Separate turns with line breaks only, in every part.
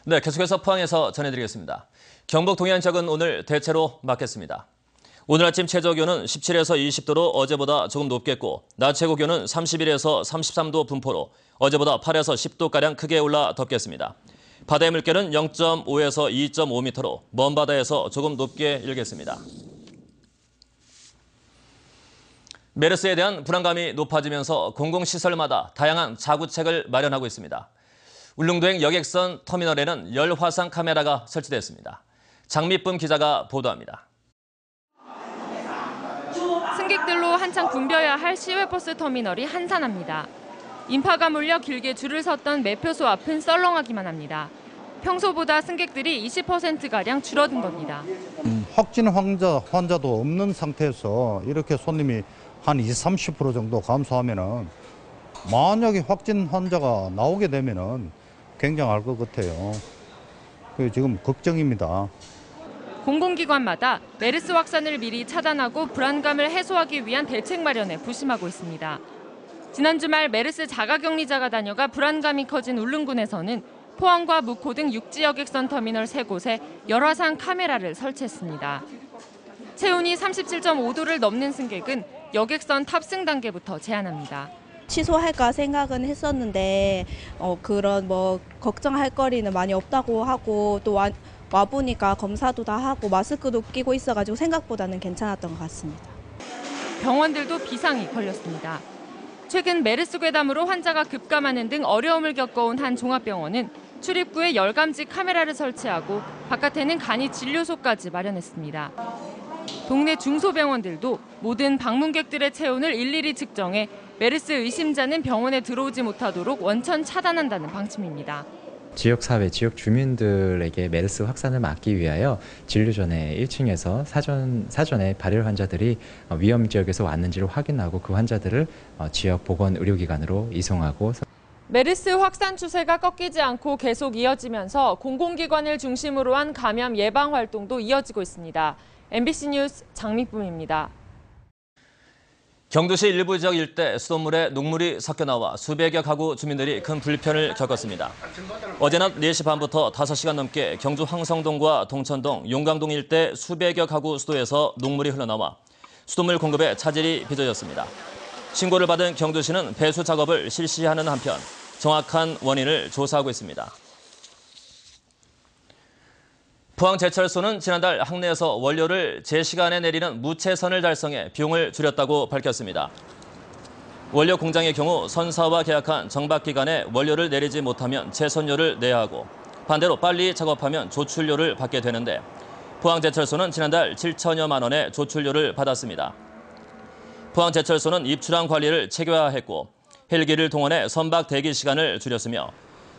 네, 계속해서 포항에서 전해드리겠습니다. 경북 동해안 지역은 오늘 대체로 맑겠습니다. 오늘 아침 최저 기온은 17에서 20도로 어제보다 조금 높겠고 낮 최고 기온은 31에서 33도 분포로 어제보다 8에서 10도가량 크게 올라 덥겠습니다. 바다의 물결은 0.5에서 2.5m로 먼 바다에서 조금 높게 일겠습니다. 메르스에 대한 불안감이 높아지면서 공공시설마다 다양한 자구책을 마련하고 있습니다. 울릉도행 여객선 터미널에는 열화상 카메라가 설치됐습니다. 장미쁨 기자가 보도합니다.
승객들로 한창 붐벼야 할 시외버스 터미널이 한산합니다. 인파가 몰려 길게 줄을 섰던 매표소 앞은 썰렁하기만 합니다. 평소보다 승객들이 20%가량 줄어든 겁니다.
확진 환자도 없는 상태에서 이렇게 손님이 한 20, 30% 정도 감소하면은 만약에 확진 환자가 나오게 되면은 굉장할 것 같아요. 지금 걱정입니다.
공공기관마다 메르스 확산을 미리 차단하고 불안감을 해소하기 위한 대책 마련에 부심하고 있습니다. 지난 주말 메르스 자가격리자가 다녀가 불안감이 커진 울릉군에서는 포항과 묵호 등 육지 여객선 터미널 3곳에 열화상 카메라를 설치했습니다. 체온이 37.5도를 넘는 승객은 여객선 탑승 단계부터 제한합니다.
취소할까 생각은 했었는데 그런 걱정할 거리는 많이 없다고 하고 또 와보니까 검사도 다 하고 마스크도 끼고 있어가지고 생각보다는 괜찮았던 것 같습니다.
병원들도 비상이 걸렸습니다. 최근 메르스 괴담으로 환자가 급감하는 등 어려움을 겪어온 한 종합병원은 출입구에 열감지 카메라를 설치하고 바깥에는 간이 진료소까지 마련했습니다. 동네 중소병원들도 모든 방문객들의 체온을 일일이 측정해 메르스 의심자는 병원에 들어오지 못하도록 원천 차단한다는 방침입니다.
지역사회, 지역 주민들에게 메르스 확산을 막기 위하여 진료 전에 1층에서 사전에 발열 환자들이 위험 지역에서 왔는지를 확인하고 그 환자들을 지역 보건의료기관으로 이송하고
메르스 확산 추세가 꺾이지 않고 계속 이어지면서 공공기관을 중심으로 한 감염 예방 활동도 이어지고 있습니다. MBC 뉴스 장미쁨입니다.
경주시 일부 지역 일대 수돗물에 녹물이 섞여 나와 수백여 가구 주민들이 큰 불편을 겪었습니다. 어제 낮 4시 반부터 5시간 넘게 경주 황성동과 동천동, 용강동 일대 수백여 가구 수도에서 녹물이 흘러나와 수돗물 공급에 차질이 빚어졌습니다. 신고를 받은 경주시는 배수 작업을 실시하는 한편 정확한 원인을 조사하고 있습니다. 포항제철소는 지난달 항내에서 원료를 제 시간에 내리는 무채선을 달성해 비용을 줄였다고 밝혔습니다. 원료 공장의 경우 선사와 계약한 정박기간에 원료를 내리지 못하면 채선료를 내야 하고 반대로 빨리 작업하면 조출료를 받게 되는데 포항제철소는 지난달 7천여만 원의 조출료를 받았습니다. 포항제철소는 입출항 관리를 체계화했고 헬기를 동원해 선박 대기 시간을 줄였으며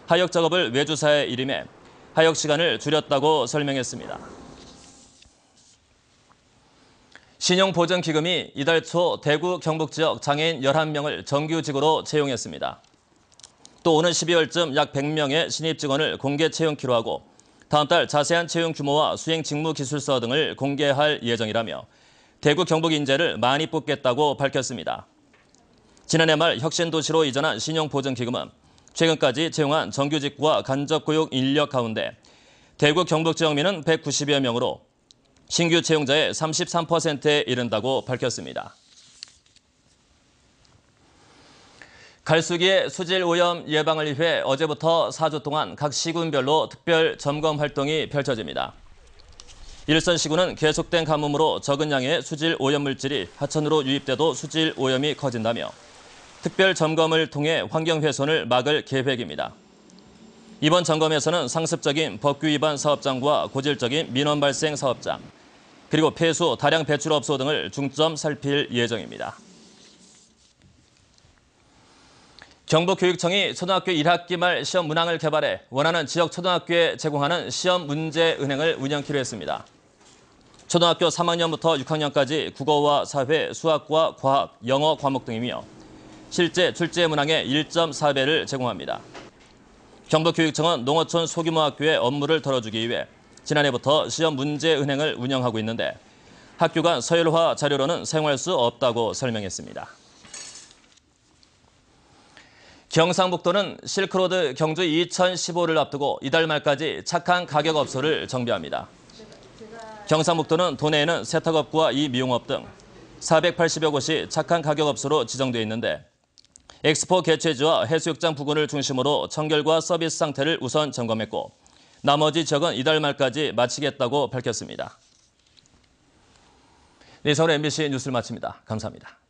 하역 작업을 외주사에 일임해 하역 시간을 줄였다고 설명했습니다. 신용보전기금이 이달 초 대구 경북 지역 장애인 11명을 정규직으로 채용했습니다. 또 오는 12월쯤 약 100명의 신입 직원을 공개 채용키로 하고 다음 달 자세한 채용 규모와 수행 직무 기술서 등을 공개할 예정이라며 대구 경북 인재를 많이 뽑겠다고 밝혔습니다. 지난해 말 혁신도시로 이전한 신용보전기금은 최근까지 채용한 정규직과 간접고용 인력 가운데 대구 경북 지역민은 190여 명으로 신규 채용자의 33%에 이른다고 밝혔습니다. 갈수기의 수질 오염 예방을 위해 어제부터 4주 동안 각 시군별로 특별 점검 활동이 펼쳐집니다. 일선 시군은 계속된 가뭄으로 적은 양의 수질 오염 물질이 하천으로 유입돼도 수질 오염이 커진다며 특별 점검을 통해 환경 훼손을 막을 계획입니다. 이번 점검에서는 상습적인 법규 위반 사업장과 고질적인 민원 발생 사업장, 그리고 폐수, 다량 배출업소 등을 중점 살필 예정입니다. 경북교육청이 초등학교 1학기 말 시험 문항을 개발해 원하는 지역 초등학교에 제공하는 시험 문제 은행을 운영키로 했습니다. 초등학교 3학년부터 6학년까지 국어와 사회, 수학과 과학, 영어 과목 등이며 실제 출제 문항의 1.4배를 제공합니다. 경북교육청은 농어촌 소규모 학교에 업무를 덜어주기 위해 지난해부터 시험 문제 은행을 운영하고 있는데 학교 간 서열화 자료로는 사용할 수 없다고 설명했습니다. 경상북도는 실크로드 경주 2015를 앞두고 이달 말까지 착한 가격 업소를 정비합니다. 경상북도는 도내에는 세탁업과 이미용업 등 480여 곳이 착한 가격 업소로 지정돼 있는데 엑스포 개최지와 해수욕장 부근을 중심으로 청결과 서비스 상태를 우선 점검했고 나머지 지역은 이달 말까지 마치겠다고 밝혔습니다. 네, 서울 MBC 뉴스를 마칩니다. 감사합니다.